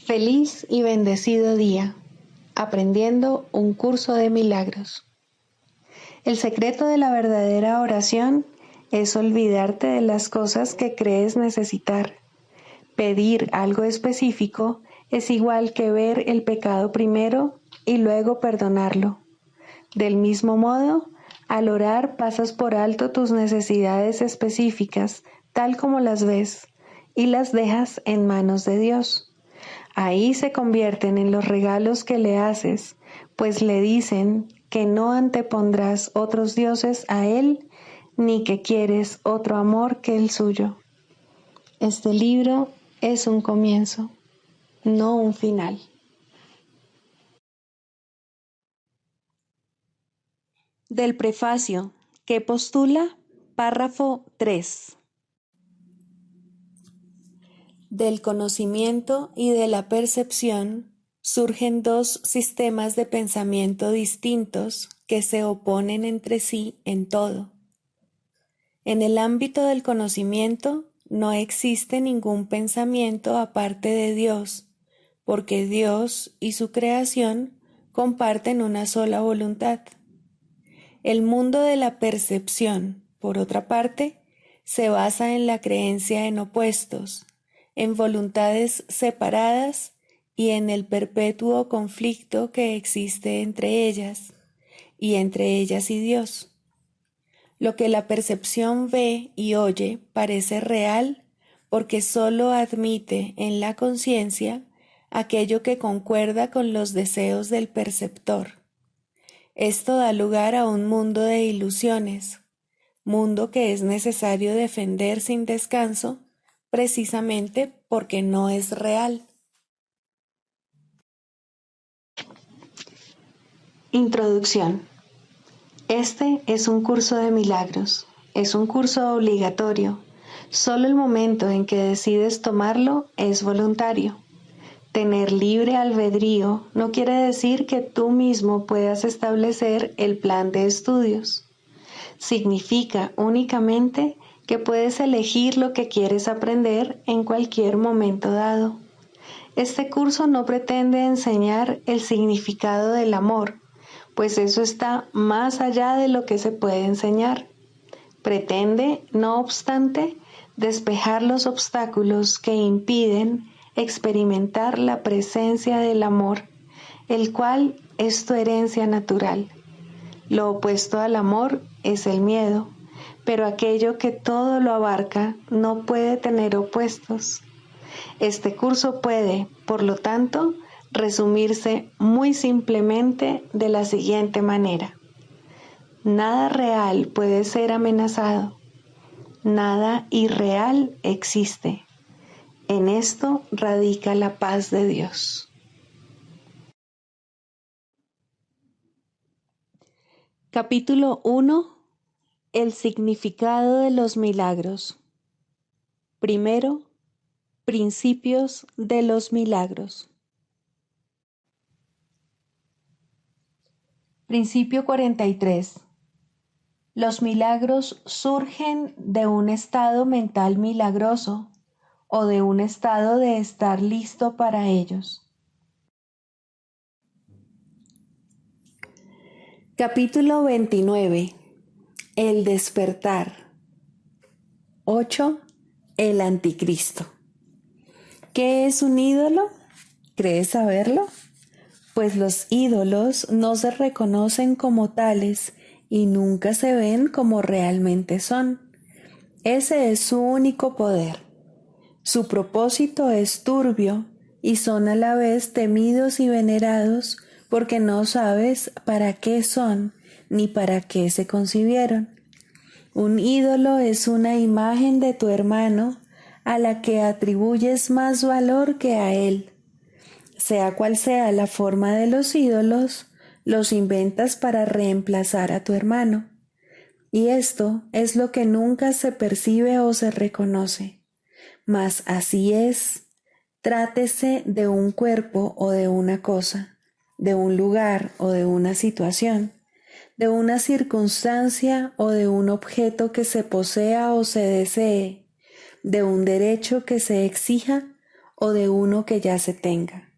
Feliz y bendecido día, aprendiendo un curso de milagros. El secreto de la verdadera oración es olvidarte de las cosas que crees necesitar. Pedir algo específico es igual que ver el pecado primero y luego perdonarlo. Del mismo modo, al orar pasas por alto tus necesidades específicas, tal como las ves, y las dejas en manos de Dios. Ahí se convierten en los regalos que le haces, pues le dicen que no antepondrás otros dioses a Él, ni que quieres otro amor que el suyo. Este libro es un comienzo, no un final. Del prefacio, que postula, párrafo 3. Del conocimiento y de la percepción surgen dos sistemas de pensamiento distintos que se oponen entre sí en todo. En el ámbito del conocimiento no existe ningún pensamiento aparte de Dios, porque Dios y su creación comparten una sola voluntad. El mundo de la percepción, por otra parte, se basa en la creencia en opuestos, en voluntades separadas y en el perpetuo conflicto que existe entre ellas y Dios. Lo que la percepción ve y oye parece real porque sólo admite en la conciencia aquello que concuerda con los deseos del perceptor. Esto da lugar a un mundo de ilusiones, mundo que es necesario defender sin descanso, precisamente porque no es real. Introducción. Este es un curso de milagros, es un curso obligatorio. Solo el momento en que decides tomarlo es voluntario. Tener libre albedrío no quiere decir que tú mismo puedas establecer el plan de estudios. Significa únicamente que puedes elegir lo que quieres aprender en cualquier momento dado. Este curso no pretende enseñar el significado del amor, pues eso está más allá de lo que se puede enseñar. Pretende, no obstante, despejar los obstáculos que impiden experimentar la presencia del amor, el cual es tu herencia natural. Lo opuesto al amor es el miedo, pero aquello que todo lo abarca no puede tener opuestos. Este curso puede, por lo tanto, resumirse muy simplemente de la siguiente manera. Nada real puede ser amenazado. Nada irreal existe. En esto radica la paz de Dios. Capítulo 1. El significado de los milagros. Primero, principios de los milagros. Principio 43. Los milagros surgen de un estado mental milagroso o de un estado de estar listo para ellos. Capítulo 29. El despertar. 8. El anticristo. ¿Qué es un ídolo? ¿Crees saberlo? Pues los ídolos no se reconocen como tales y nunca se ven como realmente son. Ese es su único poder. Su propósito es turbio y son a la vez temidos y venerados porque no sabes para qué son ni para qué se concibieron. Un ídolo es una imagen de tu hermano a la que atribuyes más valor que a él. Sea cual sea la forma de los ídolos, los inventas para reemplazar a tu hermano. Y esto es lo que nunca se percibe o se reconoce. Mas así es, trátese de un cuerpo o de una cosa, de un lugar o de una situación, de una circunstancia o de un objeto que se posea o se desee, de un derecho que se exija o de uno que ya se tenga.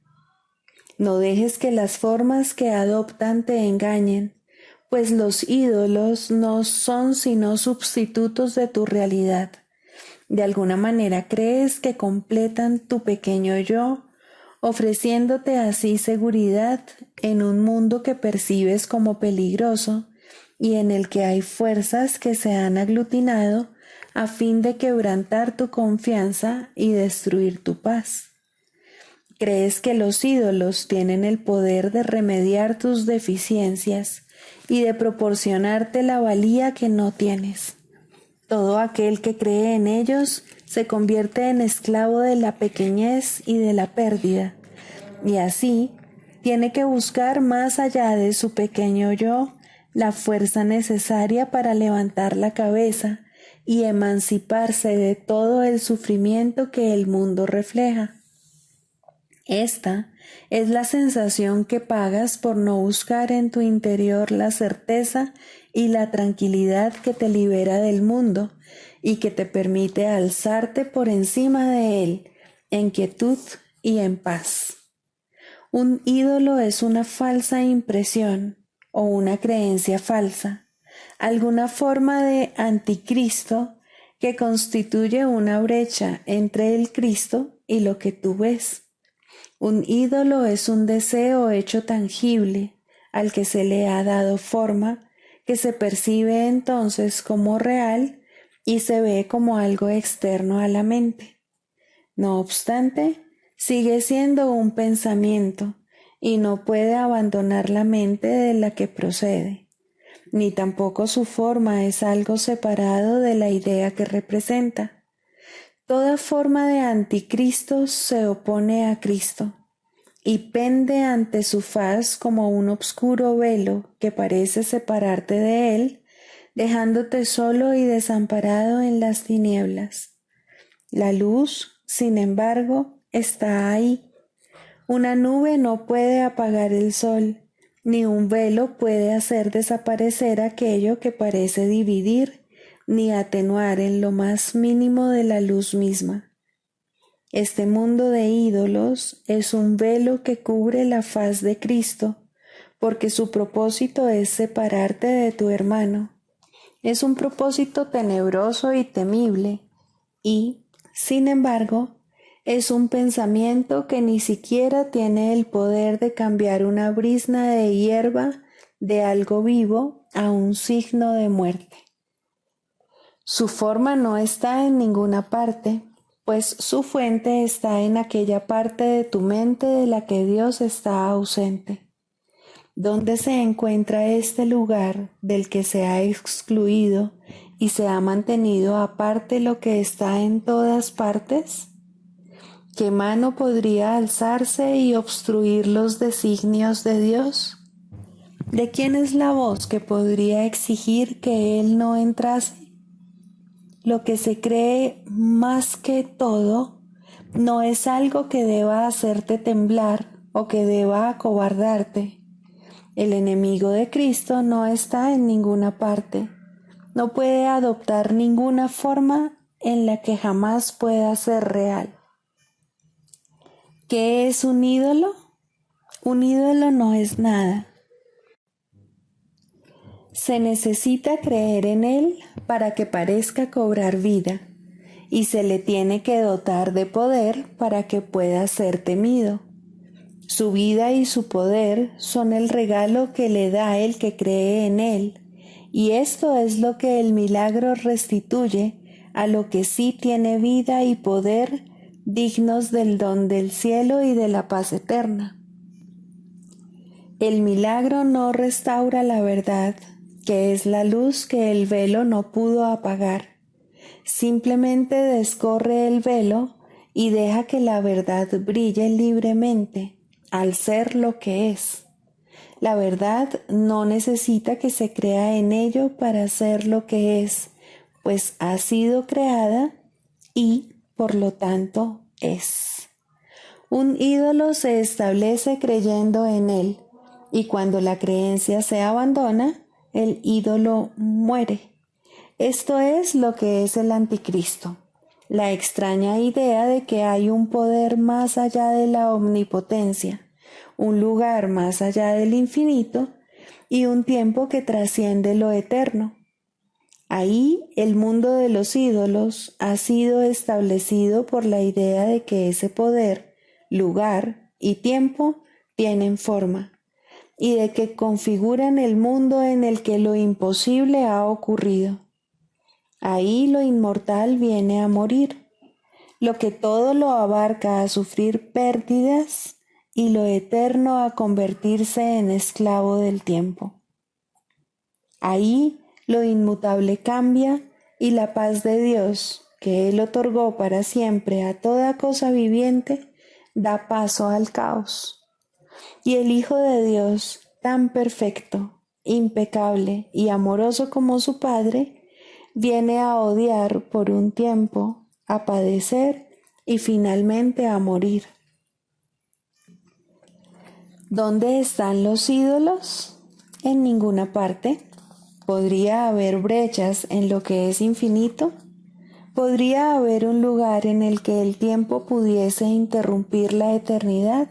No dejes que las formas que adoptan te engañen, pues los ídolos no son sino sustitutos de tu realidad. De alguna manera crees que completan tu pequeño yo, ofreciéndote así seguridad en un mundo que percibes como peligroso y en el que hay fuerzas que se han aglutinado a fin de quebrantar tu confianza y destruir tu paz. Crees que los ídolos tienen el poder de remediar tus deficiencias y de proporcionarte la valía que no tienes. Todo aquel que cree en ellos se convierte en esclavo de la pequeñez y de la pérdida, y así tiene que buscar más allá de su pequeño yo la fuerza necesaria para levantar la cabeza y emanciparse de todo el sufrimiento que el mundo refleja. Esta es la sensación que pagas por no buscar en tu interior la certeza y la tranquilidad que te libera del mundo y que te permite alzarte por encima de él en quietud y en paz. Un ídolo es una falsa impresión o una creencia falsa, alguna forma de anticristo que constituye una brecha entre el Cristo y lo que tú ves. Un ídolo es un deseo hecho tangible, al que se le ha dado forma, que se percibe entonces como real y se ve como algo externo a la mente. No obstante, sigue siendo un pensamiento y no puede abandonar la mente de la que procede, ni tampoco su forma es algo separado de la idea que representa. Toda forma de anticristo se opone a Cristo y pende ante su faz como un obscuro velo que parece separarte de él, dejándote solo y desamparado en las tinieblas. La luz, sin embargo, está ahí. Una nube no puede apagar el sol, ni un velo puede hacer desaparecer aquello que parece dividir, ni atenuar en lo más mínimo de la luz misma. Este mundo de ídolos es un velo que cubre la faz de Cristo, porque su propósito es separarte de tu hermano. Es un propósito tenebroso y temible, y, sin embargo, es un pensamiento que ni siquiera tiene el poder de cambiar una brizna de hierba de algo vivo a un signo de muerte. Su forma no está en ninguna parte, pues su fuente está en aquella parte de tu mente de la que Dios está ausente. ¿Dónde se encuentra este lugar del que se ha excluido y se ha mantenido aparte lo que está en todas partes? ¿Qué mano podría alzarse y obstruir los designios de Dios? ¿De quién es la voz que podría exigir que Él no entrase? Lo que se cree más que todo no es algo que deba hacerte temblar o que deba acobardarte. El enemigo de Cristo no está en ninguna parte, no puede adoptar ninguna forma en la que jamás pueda ser real. ¿Qué es un ídolo? Un ídolo no es nada. Se necesita creer en él para que parezca cobrar vida, y se le tiene que dotar de poder para que pueda ser temido. Su vida y su poder son el regalo que le da el que cree en él, y esto es lo que el milagro restituye a lo que sí tiene vida y poder dignos del don del cielo y de la paz eterna. El milagro no restaura la verdad, que es la luz que el velo no pudo apagar. Simplemente descorre el velo y deja que la verdad brille libremente, al ser lo que es. La verdad no necesita que se crea en ello para ser lo que es, pues ha sido creada y, por lo tanto, es. Un ídolo se establece creyendo en él, y cuando la creencia se abandona, el ídolo muere. Esto es lo que es el anticristo. la extraña idea de que hay un poder más allá de la omnipotencia, un lugar más allá del infinito y un tiempo que trasciende lo eterno. Ahí el mundo de los ídolos ha sido establecido por la idea de que ese poder, lugar y tiempo tienen forma, y de que configuran el mundo en el que lo imposible ha ocurrido. Ahí lo inmortal viene a morir, lo que todo lo abarca a sufrir pérdidas y lo eterno a convertirse en esclavo del tiempo. Ahí lo inmutable cambia y la paz de Dios, que Él otorgó para siempre a toda cosa viviente, da paso al caos. Y el Hijo de Dios, tan perfecto, impecable y amoroso como su Padre, viene a odiar por un tiempo, a padecer y finalmente a morir. ¿Dónde están los ídolos? En ninguna parte. ¿Podría haber brechas en lo que es infinito? ¿Podría haber un lugar en el que el tiempo pudiese interrumpir la eternidad?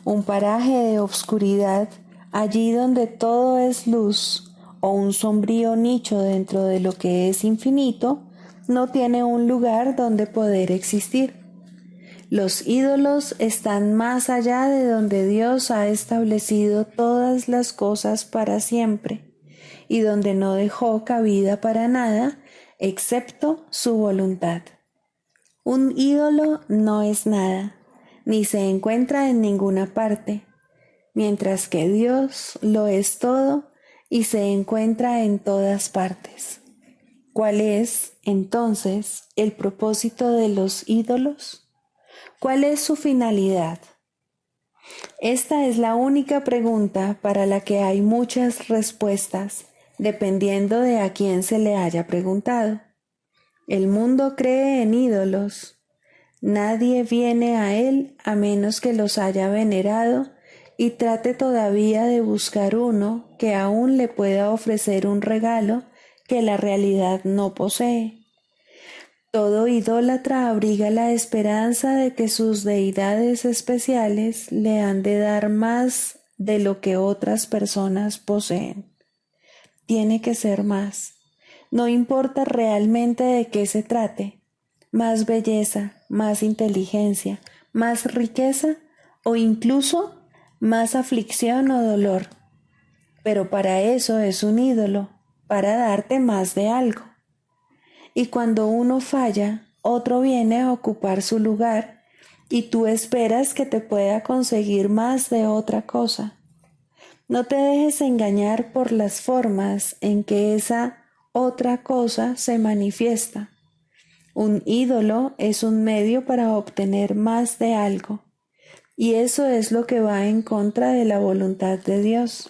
¿Un paraje de obscuridad allí donde todo es luz, o un sombrío nicho dentro de lo que es infinito, no tiene un lugar donde poder existir? Los ídolos están más allá de donde Dios ha establecido todas las cosas para siempre, y donde no dejó cabida para nada excepto su voluntad. Un ídolo no es nada, ni se encuentra en ninguna parte, mientras que Dios lo es todo y se encuentra en todas partes. ¿Cuál es, entonces, el propósito de los ídolos? ¿Cuál es su finalidad? Esta es la única pregunta para la que hay muchas respuestas, dependiendo de a quién se le haya preguntado. El mundo cree en ídolos. Nadie viene a él a menos que los haya venerado y trate todavía de buscar uno que aún le pueda ofrecer un regalo que la realidad no posee. Todo idólatra abriga la esperanza de que sus deidades especiales le han de dar más de lo que otras personas poseen. Tiene que ser más. No importa realmente de qué se trate. Más belleza, más inteligencia, más riqueza o incluso más aflicción o dolor. Pero para eso es un ídolo, para darte más de algo. Y cuando uno falla, otro viene a ocupar su lugar y tú esperas que te pueda conseguir más de otra cosa. No te dejes engañar por las formas en que esa otra cosa se manifiesta. Un ídolo es un medio para obtener más de algo, y eso es lo que va en contra de la voluntad de Dios.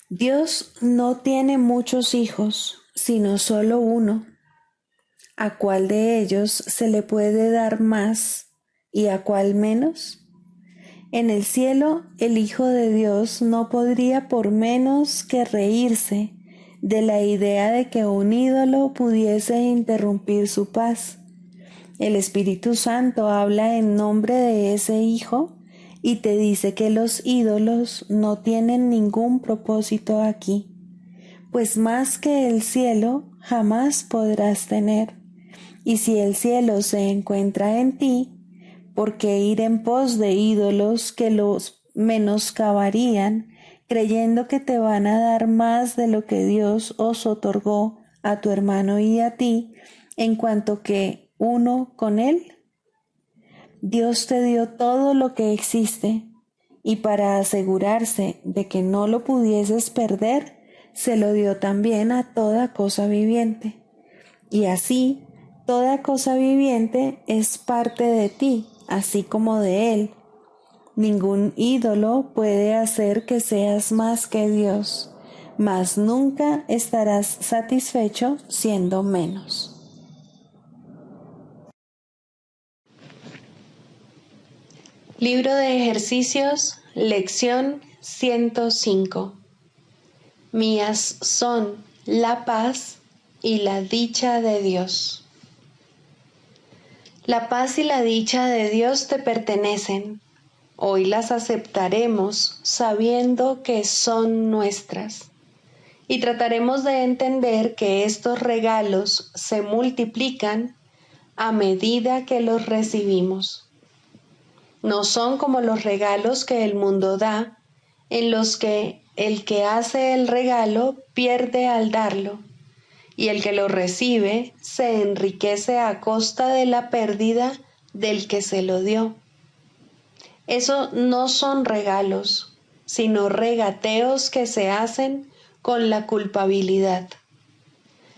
Dios no tiene muchos hijos, sino solo uno. ¿A cuál de ellos se le puede dar más y a cuál menos? En el cielo, el Hijo de Dios no podría por menos que reírse de la idea de que un ídolo pudiese interrumpir su paz. El Espíritu Santo habla en nombre de ese Hijo y te dice que los ídolos no tienen ningún propósito aquí, pues más que el cielo jamás podrás tener. Y si el cielo se encuentra en ti, ¿por qué ir en pos de ídolos que los menoscabarían, creyendo que te van a dar más de lo que Dios os otorgó a tu hermano y a ti, en cuanto que uno con él? Dios te dio todo lo que existe, y para asegurarse de que no lo pudieses perder, se lo dio también a toda cosa viviente. Y así, toda cosa viviente es parte de ti, así como de Él. Ningún ídolo puede hacer que seas más que Dios, mas nunca estarás satisfecho siendo menos. Libro de ejercicios, lección 105. Mías son la paz y la dicha de Dios. La paz y la dicha de Dios te pertenecen. Hoy las aceptaremos sabiendo que son nuestras. Y trataremos de entender que estos regalos se multiplican a medida que los recibimos. No son como los regalos que el mundo da, en los que el que hace el regalo pierde al darlo, y el que lo recibe se enriquece a costa de la pérdida del que se lo dio. Eso no son regalos, sino regateos que se hacen con la culpabilidad.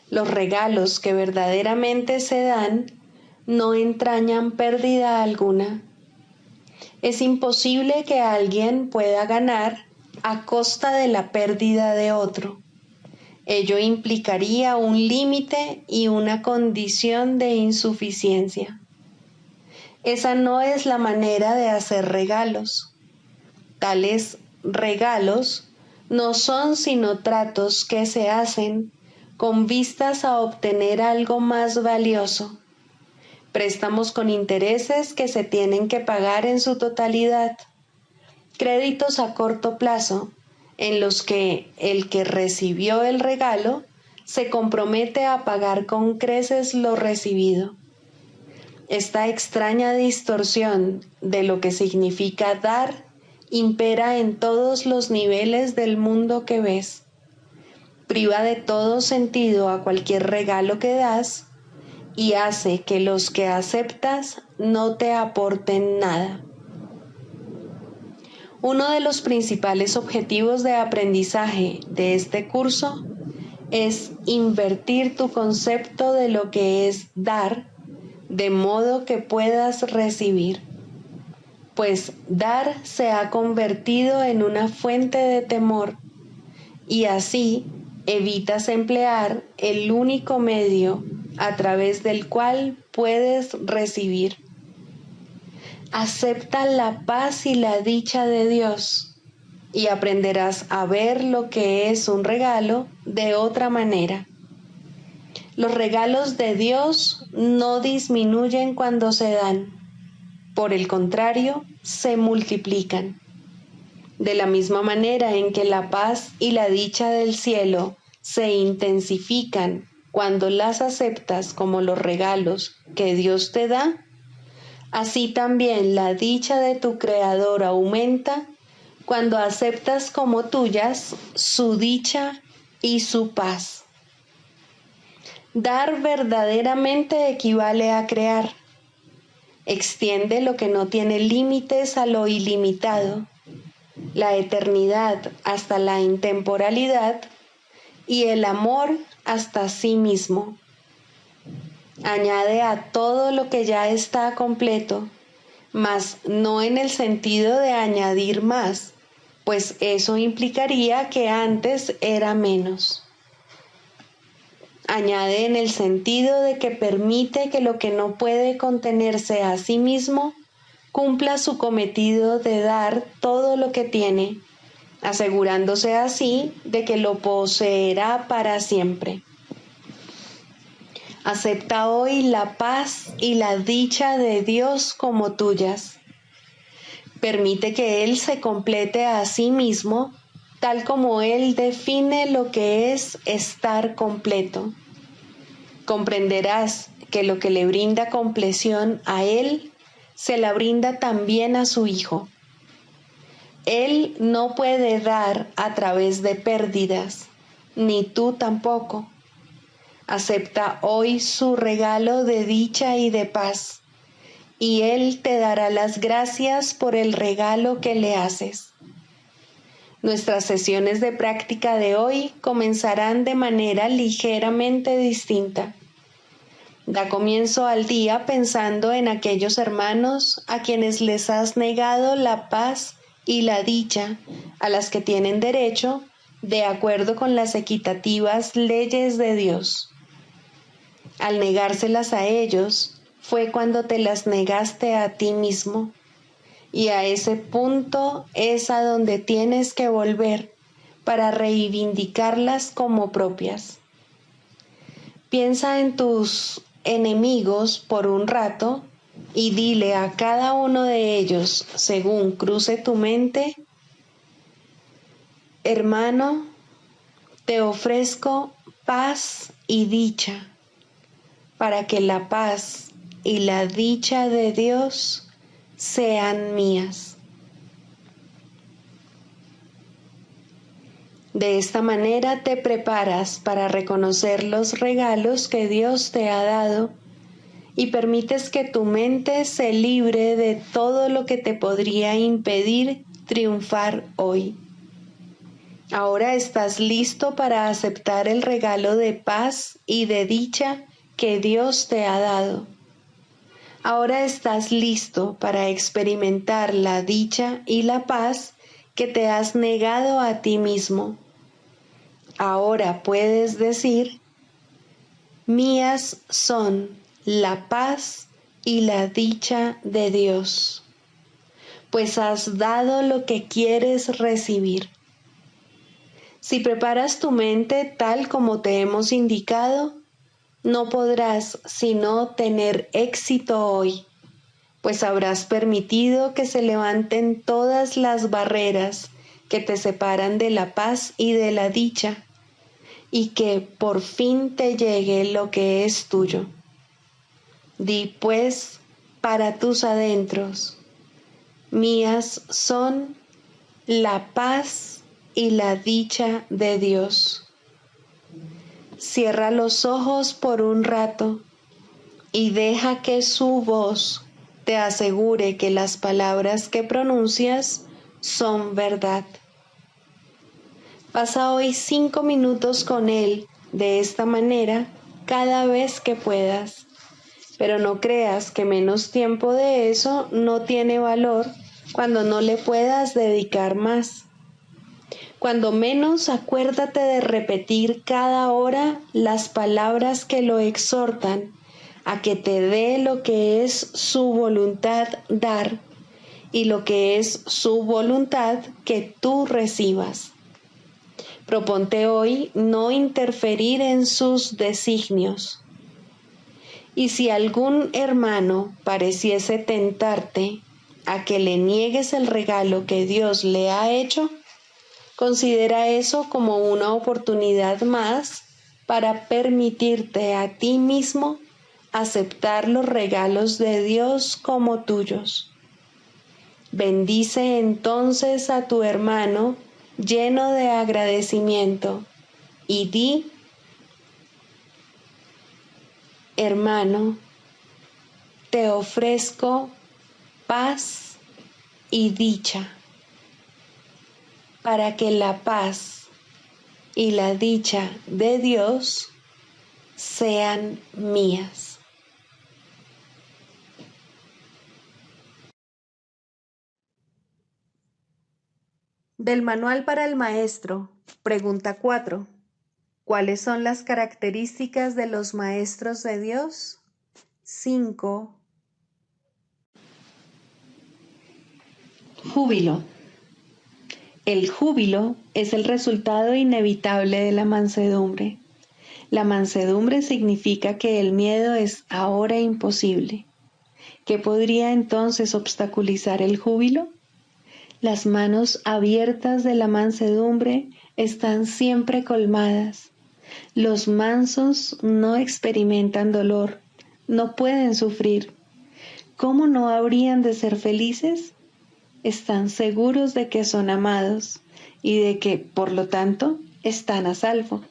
Los regalos que verdaderamente se dan no entrañan pérdida alguna. Es imposible que alguien pueda ganar a costa de la pérdida de otro. Ello implicaría un límite y una condición de insuficiencia. Esa no es la manera de hacer regalos. Tales regalos no son sino tratos que se hacen con vistas a obtener algo más valioso, préstamos con intereses que se tienen que pagar en su totalidad, créditos a corto plazo en los que el que recibió el regalo se compromete a pagar con creces lo recibido. Esta extraña distorsión de lo que significa dar impera en todos los niveles del mundo que ves. Priva de todo sentido a cualquier regalo que das y hace que los que aceptas no te aporten nada. Uno de los principales objetivos de aprendizaje de este curso es invertir tu concepto de lo que es dar, de modo que puedas recibir, pues dar se ha convertido en una fuente de temor y así evitas emplear el único medio a través del cual puedes recibir. Acepta la paz y la dicha de Dios y aprenderás a ver lo que es un regalo de otra manera. Los regalos de Dios no disminuyen cuando se dan, por el contrario, se multiplican. De la misma manera en que la paz y la dicha del cielo se intensifican cuando las aceptas como los regalos que Dios te da, así también la dicha de tu Creador aumenta cuando aceptas como tuyas su dicha y su paz. Dar verdaderamente equivale a crear. Extiende lo que no tiene límites a lo ilimitado, la eternidad hasta la intemporalidad y el amor hasta sí mismo. Añade a todo lo que ya está completo, mas no en el sentido de añadir más, pues eso implicaría que antes era menos. Añade en el sentido de que permite que lo que no puede contenerse a sí mismo cumpla su cometido de dar todo lo que tiene, asegurándose así de que lo poseerá para siempre. Acepta hoy la paz y la dicha de Dios como tuyas. Permite que Él se complete a sí mismo, tal como Él define lo que es estar completo. Comprenderás que lo que le brinda compleción a Él, se la brinda también a su Hijo. Él no puede dar a través de pérdidas, ni tú tampoco. Acepta hoy su regalo de dicha y de paz, y Él te dará las gracias por el regalo que le haces. Nuestras sesiones de práctica de hoy comenzarán de manera ligeramente distinta. Da comienzo al día pensando en aquellos hermanos a quienes les has negado la paz y la dicha a las que tienen derecho de acuerdo con las equitativas leyes de Dios. Al negárselas a ellos fue cuando te las negaste a ti mismo, y a ese punto es a donde tienes que volver para reivindicarlas como propias. Piensa en tus enemigos por un rato y dile a cada uno de ellos, según cruce tu mente: hermano, te ofrezco paz y dicha, para que la paz y la dicha de Dios sean mías. De esta manera te preparas para reconocer los regalos que Dios te ha dado y permites que tu mente se libre de todo lo que te podría impedir triunfar hoy. Ahora estás listo para aceptar el regalo de paz y de dicha que Dios te ha dado. Ahora estás listo para experimentar la dicha y la paz que te has negado a ti mismo. Ahora puedes decir: mías son la paz y la dicha de Dios, pues has dado lo que quieres recibir. Si preparas tu mente tal como te hemos indicado, no podrás sino tener éxito hoy, pues habrás permitido que se levanten todas las barreras que te separan de la paz y de la dicha, y que por fin te llegue lo que es tuyo. Di pues para tus adentros: mías son la paz y la dicha de Dios. Cierra los ojos por un rato y deja que su voz te asegure que las palabras que pronuncias son verdad. Pasa hoy 5 minutos con Él de esta manera cada vez que puedas, pero no creas que menos tiempo de eso no tiene valor cuando no le puedas dedicar más. Cuando menos, acuérdate de repetir cada hora las palabras que lo exhortan a que te dé lo que es su voluntad dar y lo que es su voluntad que tú recibas. Proponte hoy no interferir en sus designios. Y si algún hermano pareciese tentarte a que le niegues el regalo que Dios le ha hecho, considera eso como una oportunidad más para permitirte a ti mismo aceptar los regalos de Dios como tuyos. Bendice entonces a tu hermano lleno de agradecimiento y di: hermano, te ofrezco paz y dicha, para que la paz y la dicha de Dios sean mías. Del Manual para el Maestro, pregunta 4. ¿Cuáles son las características de los maestros de Dios? 5. Júbilo. El júbilo es el resultado inevitable de la mansedumbre. La mansedumbre significa que el miedo es ahora imposible. ¿Qué podría entonces obstaculizar el júbilo? Las manos abiertas de la mansedumbre están siempre colmadas. Los mansos no experimentan dolor, no pueden sufrir. ¿Cómo no habrían de ser felices? Están seguros de que son amados y de que, por lo tanto, están a salvo.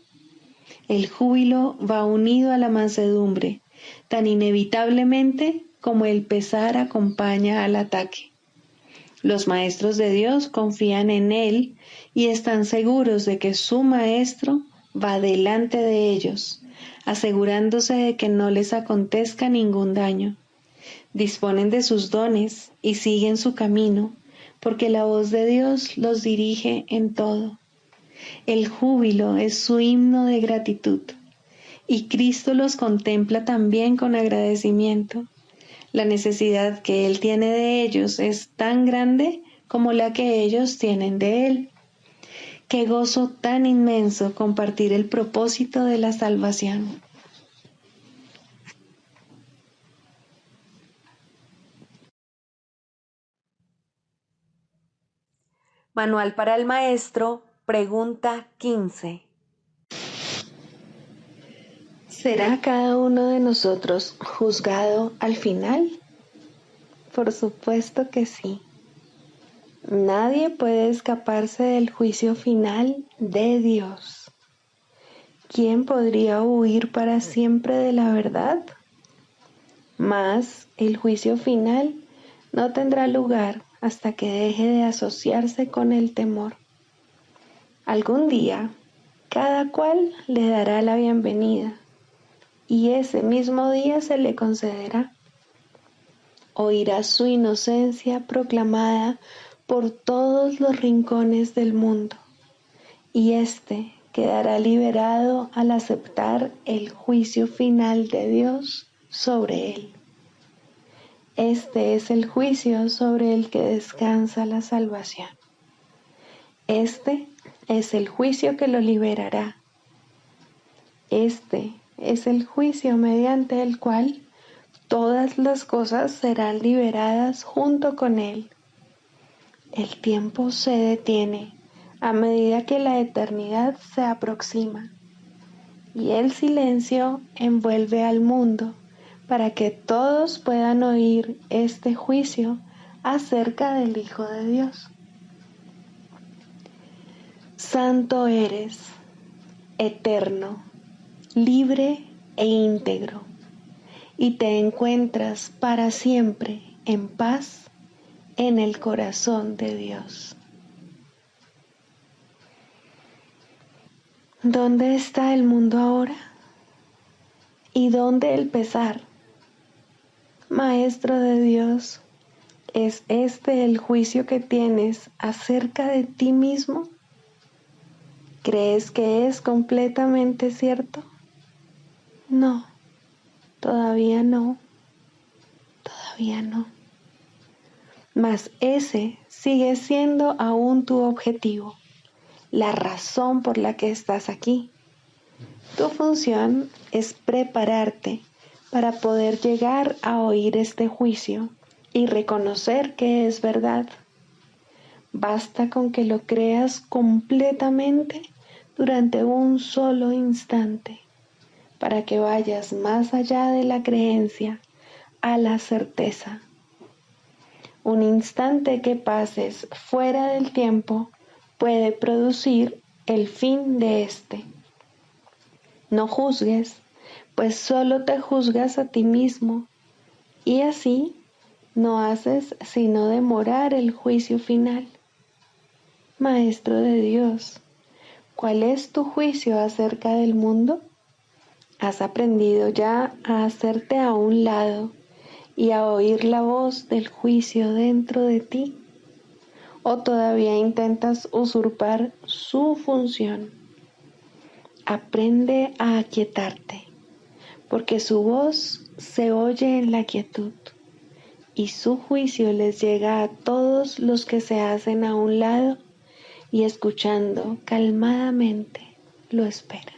El júbilo va unido a la mansedumbre, tan inevitablemente como el pesar acompaña al ataque. Los maestros de Dios confían en Él y están seguros de que su Maestro va delante de ellos, asegurándose de que no les acontezca ningún daño. Disponen de sus dones y siguen su camino, porque la voz de Dios los dirige en todo. El júbilo es su himno de gratitud, y Cristo los contempla también con agradecimiento. La necesidad que Él tiene de ellos es tan grande como la que ellos tienen de Él. Qué gozo tan inmenso compartir el propósito de la salvación. Manual para el maestro, pregunta 15. ¿Será cada uno de nosotros juzgado al final? Por supuesto que sí. Nadie puede escaparse del juicio final de Dios. ¿Quién podría huir para siempre de la verdad? Mas el juicio final no tendrá lugar hasta que deje de asociarse con el temor. Algún día, cada cual le dará la bienvenida, y ese mismo día se le concederá. Oirá su inocencia proclamada por todos los rincones del mundo, y éste quedará liberado al aceptar el juicio final de Dios sobre él. Este es el juicio sobre el que descansa la salvación. Este es el juicio que lo liberará. Este es el juicio mediante el cual todas las cosas serán liberadas junto con él. El tiempo se detiene a medida que la eternidad se aproxima, y el silencio envuelve al mundo para que todos puedan oír este juicio acerca del Hijo de Dios. Santo eres, eterno, libre e íntegro, y te encuentras para siempre en paz en el corazón de Dios. ¿Dónde está el mundo ahora? ¿Y dónde el pesar? Maestro de Dios, ¿es este el juicio que tienes acerca de ti mismo? ¿Crees que es completamente cierto? No, todavía no, todavía no. Mas ese sigue siendo aún tu objetivo, la razón por la que estás aquí. Tu función es prepararte para poder llegar a oír este juicio y reconocer que es verdad. Basta con que lo creas completamente durante un solo instante para que vayas más allá de la creencia a la certeza. Un instante que pases fuera del tiempo puede producir el fin de este. No juzgues, pues solo te juzgas a ti mismo, y así no haces sino demorar el juicio final. Maestro de Dios, ¿cuál es tu juicio acerca del mundo? ¿Has aprendido ya a hacerte a un lado y a oír la voz del juicio dentro de ti? ¿O todavía intentas usurpar su función? Aprende a aquietarte, porque su voz se oye en la quietud, y su juicio les llega a todos los que se hacen a un lado y escuchando calmadamente lo esperan.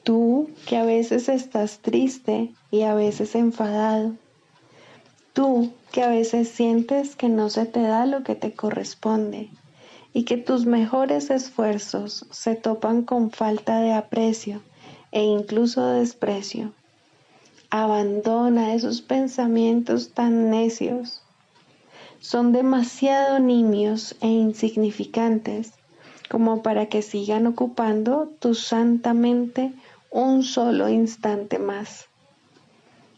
Tú que a veces estás triste y a veces enfadado, tú que a veces sientes que no se te da lo que te corresponde y que tus mejores esfuerzos se topan con falta de aprecio e incluso desprecio. Abandona esos pensamientos tan necios. Son demasiado nimios e insignificantes como para que sigan ocupando tu santa mente un solo instante más.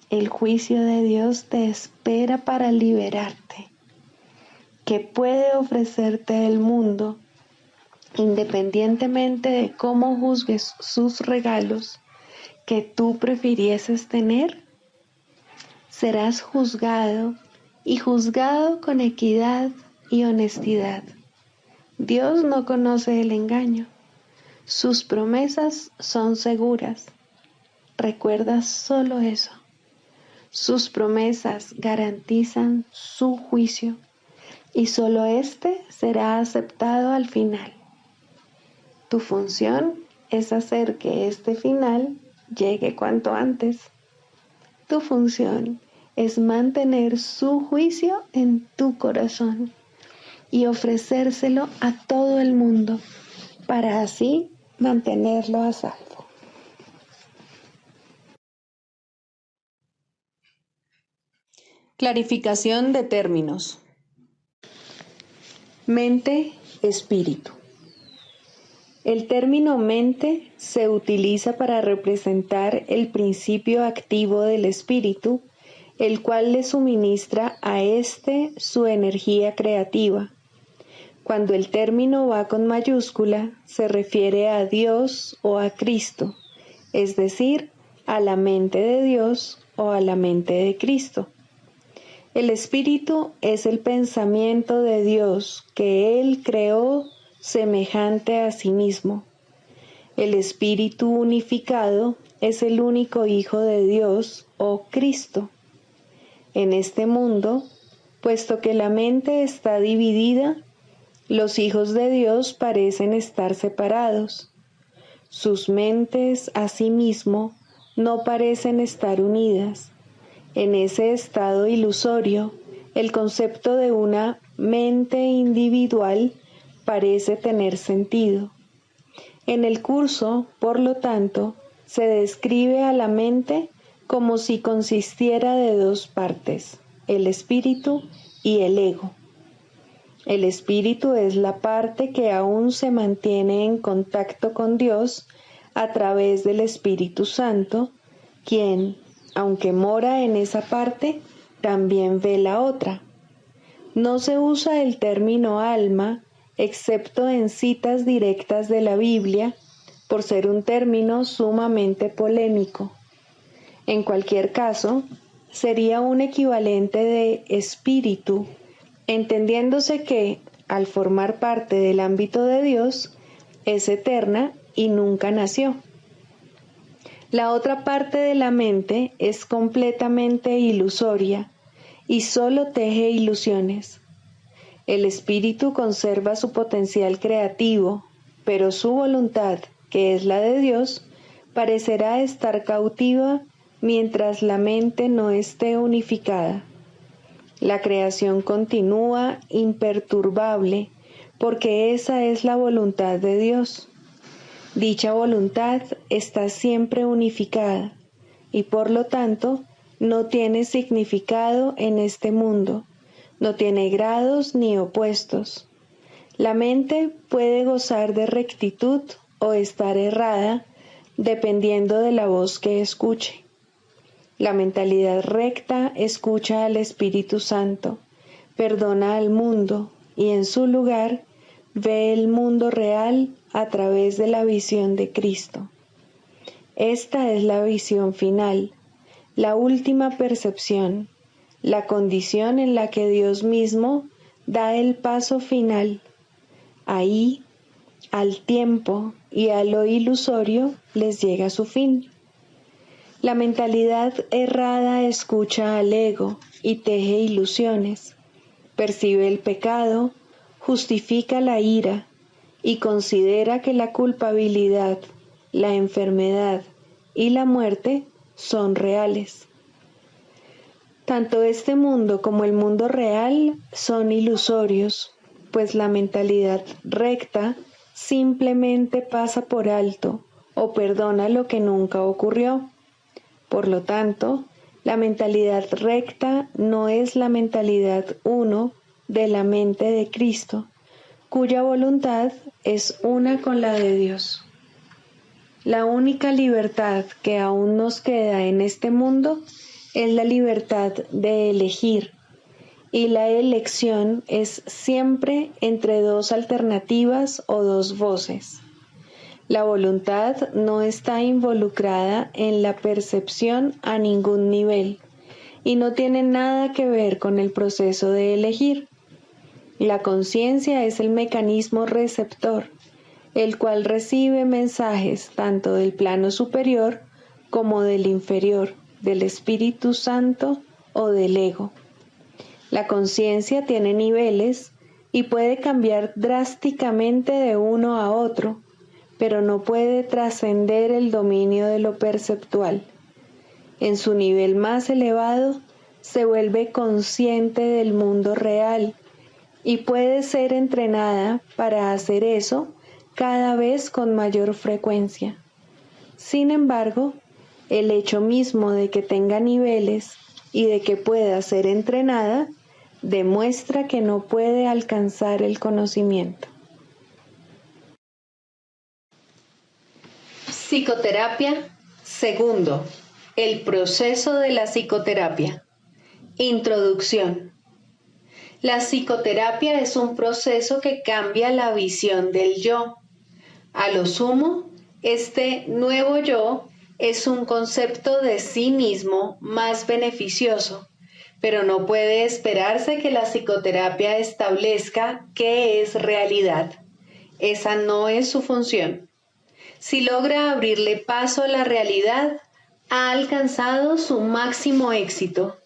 El juicio de Dios te espera para liberarte. ¿Qué puede ofrecerte el mundo, independientemente de cómo juzgues sus regalos, que tú prefirieses tener? Serás juzgado y juzgado con equidad y honestidad. Dios no conoce el engaño. Sus promesas son seguras. Recuerda solo eso. Sus promesas garantizan su juicio y solo éste será aceptado al final. Tu función es hacer que este final llegue cuanto antes. Tu función es mantener su juicio en tu corazón y ofrecérselo a todo el mundo para así mantenerlo a salvo. Clarificación de términos. Mente, espíritu. El término mente se utiliza para representar el principio activo del espíritu, el cual le suministra a éste su energía creativa. Cuando el término va con mayúscula, se refiere a Dios o a Cristo, es decir, a la mente de Dios o a la mente de Cristo. El espíritu es el pensamiento de Dios que Él creó semejante a sí mismo. El espíritu unificado es el único Hijo de Dios o Cristo. En este mundo, puesto que la mente está dividida, los hijos de Dios parecen estar separados. Sus mentes, asimismo, no parecen estar unidas. En ese estado ilusorio, el concepto de una mente individual parece tener sentido. En el curso, por lo tanto, se describe a la mente como si consistiera de dos partes, el espíritu y el ego. El espíritu es la parte que aún se mantiene en contacto con Dios a través del Espíritu Santo, quien, aunque mora en esa parte, también ve la otra. No se usa el término alma, excepto en citas directas de la Biblia, por ser un término sumamente polémico. En cualquier caso, sería un equivalente de espíritu, entendiéndose que, al formar parte del ámbito de Dios, es eterna y nunca nació. La otra parte de la mente es completamente ilusoria y solo teje ilusiones. El espíritu conserva su potencial creativo, pero su voluntad, que es la de Dios, parecerá estar cautiva mientras la mente no esté unificada. La creación continúa imperturbable porque esa es la voluntad de Dios. Dicha voluntad está siempre unificada y por lo tanto no tiene significado en este mundo, no tiene grados ni opuestos. La mente puede gozar de rectitud o estar errada dependiendo de la voz que escuche. La mentalidad recta escucha al Espíritu Santo, perdona al mundo y en su lugar ve el mundo real a través de la visión de Cristo. Esta es la visión final, la última percepción, la condición en la que Dios mismo da el paso final. Ahí, al tiempo y a lo ilusorio les llega su fin. La mentalidad errada escucha al ego y teje ilusiones, percibe el pecado, justifica la ira y considera que la culpabilidad, la enfermedad y la muerte son reales. Tanto este mundo como el mundo real son ilusorios, pues la mentalidad recta simplemente pasa por alto o perdona lo que nunca ocurrió. Por lo tanto, la mentalidad recta no es la mentalidad uno de la mente de Cristo, cuya voluntad es una con la de Dios. La única libertad que aún nos queda en este mundo es la libertad de elegir, y la elección es siempre entre dos alternativas o dos voces. La voluntad no está involucrada en la percepción a ningún nivel y no tiene nada que ver con el proceso de elegir. La conciencia es el mecanismo receptor, el cual recibe mensajes tanto del plano superior como del inferior, del Espíritu Santo o del ego. La conciencia tiene niveles y puede cambiar drásticamente de uno a otro, pero no puede trascender el dominio de lo perceptual. En su nivel más elevado, se vuelve consciente del mundo real y puede ser entrenada para hacer eso cada vez con mayor frecuencia. Sin embargo, el hecho mismo de que tenga niveles y de que pueda ser entrenada demuestra que no puede alcanzar el conocimiento. Psicoterapia. Segundo, el proceso de la psicoterapia. Introducción. La psicoterapia es un proceso que cambia la visión del yo. A lo sumo, este nuevo yo es un concepto de sí mismo más beneficioso, pero no puede esperarse que la psicoterapia establezca qué es realidad. Esa no es su función. Si logra abrirle paso a la realidad, ha alcanzado su máximo éxito.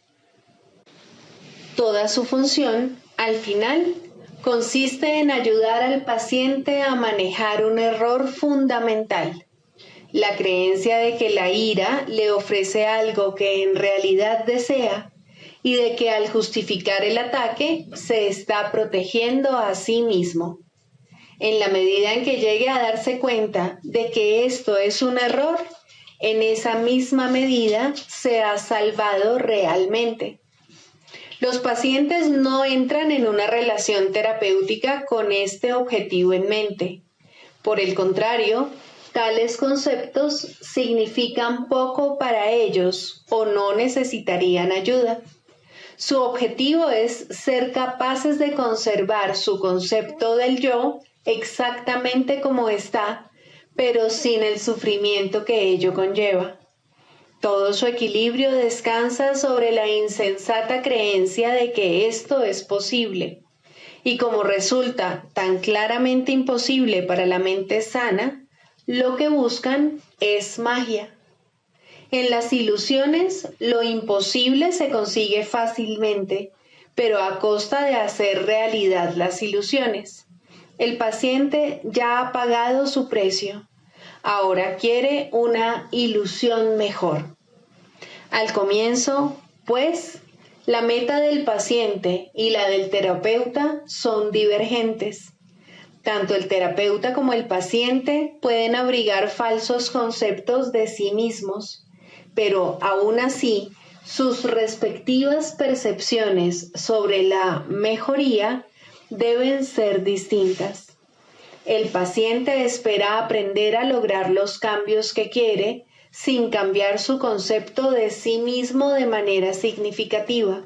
Toda su función, al final, consiste en ayudar al paciente a manejar un error fundamental: la creencia de que la ira le ofrece algo que en realidad desea y de que al justificar el ataque se está protegiendo a sí mismo. En la medida en que llegue a darse cuenta de que esto es un error, en esa misma medida se ha salvado realmente. Los pacientes no entran en una relación terapéutica con este objetivo en mente. Por el contrario, tales conceptos significan poco para ellos o no necesitarían ayuda. Su objetivo es ser capaces de conservar su concepto del yo exactamente como está, pero sin el sufrimiento que ello conlleva. Todo su equilibrio descansa sobre la insensata creencia de que esto es posible. Y como resulta tan claramente imposible para la mente sana, lo que buscan es magia. En las ilusiones, lo imposible se consigue fácilmente, pero a costa de hacer realidad las ilusiones. El paciente ya ha pagado su precio. Ahora quiere una ilusión mejor. Al comienzo, pues, la meta del paciente y la del terapeuta son divergentes. Tanto el terapeuta como el paciente pueden abrigar falsos conceptos de sí mismos, pero aún así, sus respectivas percepciones sobre la mejoría deben ser distintas. El paciente espera aprender a lograr los cambios que quiere sin cambiar su concepto de sí mismo de manera significativa.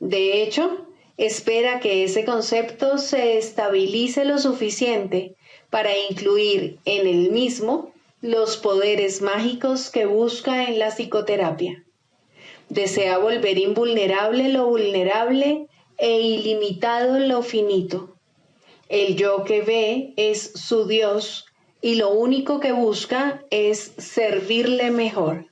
De hecho, espera que ese concepto se estabilice lo suficiente para incluir en él mismo los poderes mágicos que busca en la psicoterapia. Desea volver invulnerable lo vulnerable e ilimitado lo finito. El yo que ve es su Dios y lo único que busca es servirle mejor.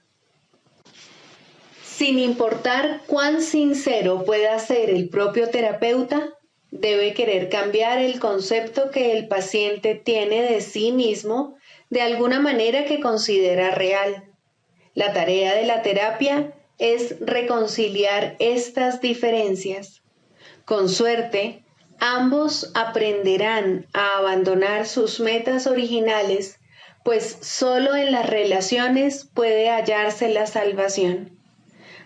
Sin importar cuán sincero pueda ser el propio terapeuta, debe querer cambiar el concepto que el paciente tiene de sí mismo de alguna manera que considera real. La tarea de la terapia es reconciliar estas diferencias. Con suerte, ambos aprenderán a abandonar sus metas originales, pues solo en las relaciones puede hallarse la salvación.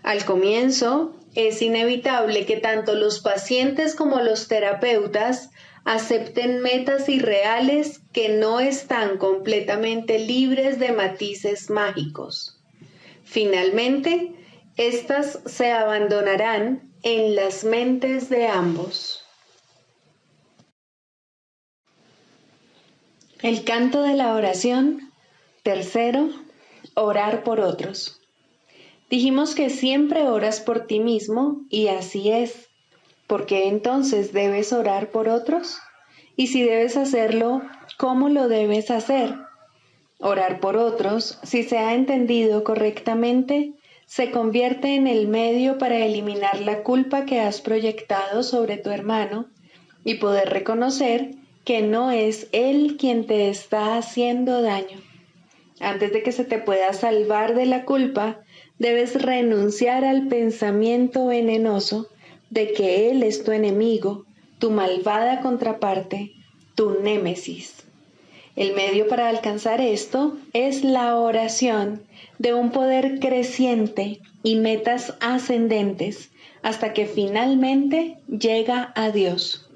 Al comienzo, es inevitable que tanto los pacientes como los terapeutas acepten metas irreales que no están completamente libres de matices mágicos. Finalmente, estas se abandonarán en las mentes de ambos. El canto de la oración. Tercero, orar por otros. Dijimos que siempre oras por ti mismo y así es. ¿Por qué entonces debes orar por otros? Y si debes hacerlo, ¿cómo lo debes hacer? Orar por otros, si se ha entendido correctamente, se convierte en el medio para eliminar la culpa que has proyectado sobre tu hermano y poder reconocer que no es él quien te está haciendo daño. Antes de que se te pueda salvar de la culpa, debes renunciar al pensamiento venenoso de que él es tu enemigo, tu malvada contraparte, tu némesis. El medio para alcanzar esto es la oración de un poder creciente y metas ascendentes hasta que finalmente llega a Dios.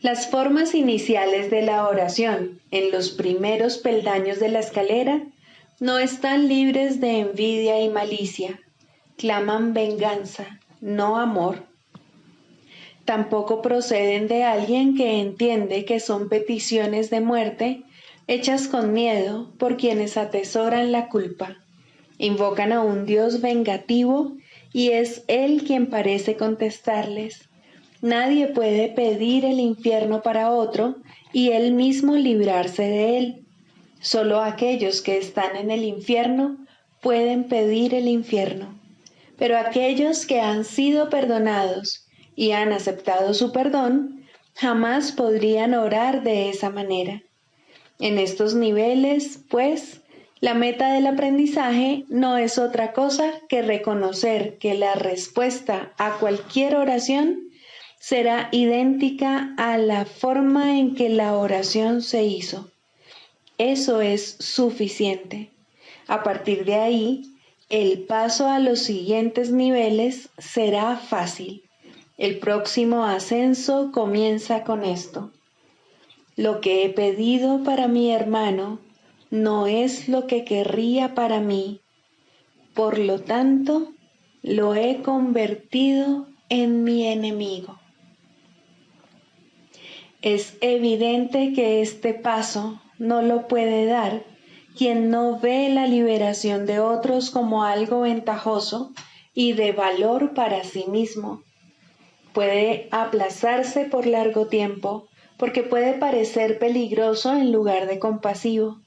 Las formas iniciales de la oración en los primeros peldaños de la escalera no están libres de envidia y malicia, claman venganza, no amor. Tampoco proceden de alguien que entiende que son peticiones de muerte hechas con miedo por quienes atesoran la culpa. Invocan a un Dios vengativo y es Él quien parece contestarles. Nadie puede pedir el infierno para otro y Él mismo librarse de él. Solo aquellos que están en el infierno pueden pedir el infierno. Pero aquellos que han sido perdonados y han aceptado su perdón, jamás podrían orar de esa manera. En estos niveles, pues, la meta del aprendizaje no es otra cosa que reconocer que la respuesta a cualquier oración será idéntica a la forma en que la oración se hizo. Eso es suficiente. A partir de ahí, el paso a los siguientes niveles será fácil. El próximo ascenso comienza con esto. Lo que he pedido para mi hermano no es lo que querría para mí. Por lo tanto, lo he convertido en mi enemigo. Es evidente que este paso no lo puede dar quien no ve la liberación de otros como algo ventajoso y de valor para sí mismo. Puede aplazarse por largo tiempo porque puede parecer peligroso en lugar de compasivo.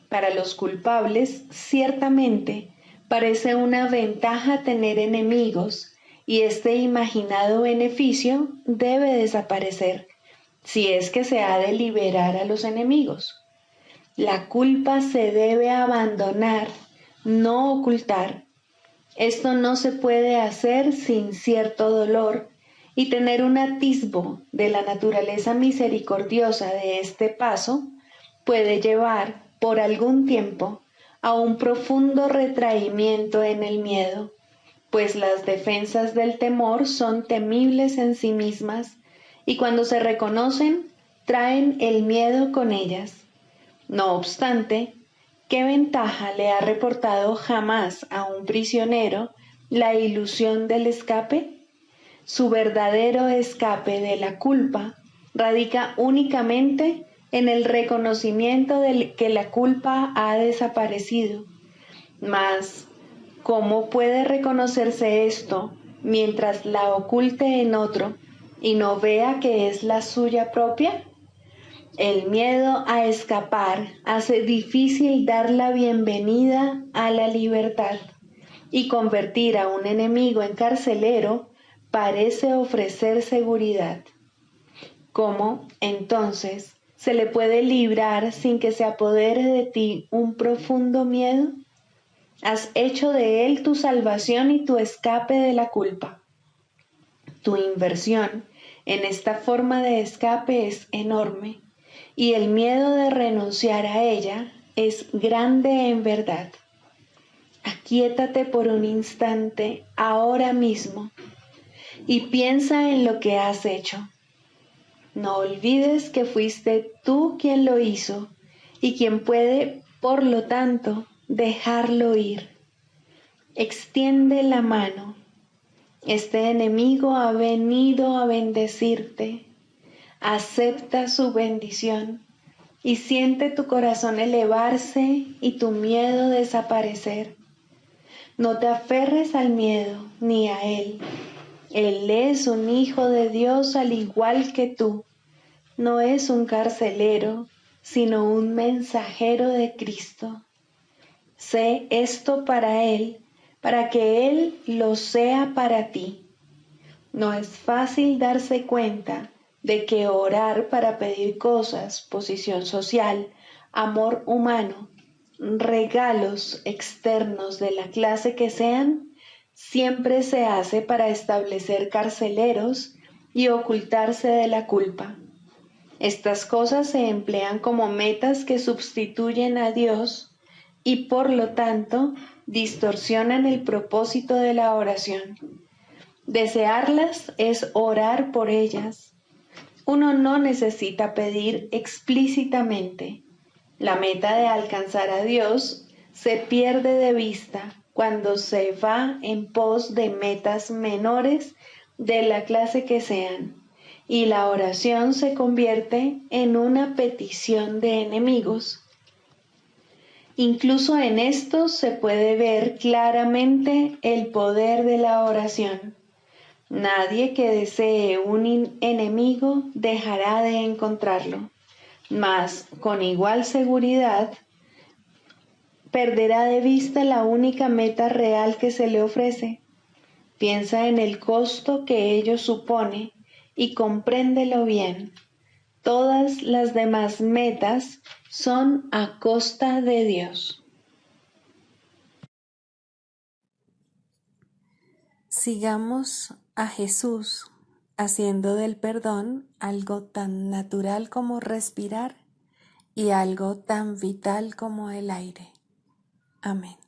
Para los culpables, ciertamente, parece una ventaja tener enemigos y este imaginado beneficio debe desaparecer si es que se ha de liberar a los enemigos. La culpa se debe abandonar, no ocultar. Esto no se puede hacer sin cierto dolor y tener un atisbo de la naturaleza misericordiosa de este paso puede llevar por algún tiempo a un profundo retraimiento en el miedo, pues las defensas del temor son temibles en sí mismas y cuando se reconocen traen el miedo con ellas. No obstante, ¿qué ventaja le ha reportado jamás a un prisionero la ilusión del escape? Su verdadero escape de la culpa radica únicamente en el reconocimiento de que la culpa ha desaparecido. Mas, ¿cómo puede reconocerse esto mientras la oculte en otro y no vea que es la suya propia? El miedo a escapar hace difícil dar la bienvenida a la libertad y convertir a un enemigo en carcelero parece ofrecer seguridad. ¿Cómo, entonces, se le puede librar sin que se apodere de ti un profundo miedo? Has hecho de él tu salvación y tu escape de la culpa. Tu inversión en esta forma de escape es enorme y el miedo de renunciar a ella es grande en verdad. Aquíétate por un instante ahora mismo y piensa en lo que has hecho. No olvides que fuiste tú quien lo hizo y quien puede, por lo tanto, dejarlo ir. Extiende la mano. Este enemigo ha venido a bendecirte. Acepta su bendición y siente tu corazón elevarse y tu miedo desaparecer. No te aferres al miedo ni a él. Él es un hijo de Dios al igual que tú. No es un carcelero, sino un mensajero de Cristo. Sé esto para él, para que él lo sea para ti. No es fácil darse cuenta de que orar para pedir cosas, posición social, amor humano, regalos externos de la clase que sean, siempre se hace para establecer carceleros y ocultarse de la culpa. Estas cosas se emplean como metas que sustituyen a Dios y por lo tanto distorsionan el propósito de la oración. Desearlas es orar por ellas. Uno no necesita pedir explícitamente. La meta de alcanzar a Dios se pierde de vista cuando se va en pos de metas menores de la clase que sean, y la oración se convierte en una petición de enemigos. Incluso en esto se puede ver claramente el poder de la oración. Nadie que desee un enemigo dejará de encontrarlo, mas con igual seguridad perderá de vista la única meta real que se le ofrece. Piensa en el costo que ello supone y compréndelo bien. Todas las demás metas son a costa de Dios. Sigamos a Jesús haciendo del perdón algo tan natural como respirar y algo tan vital como el aire. Amén.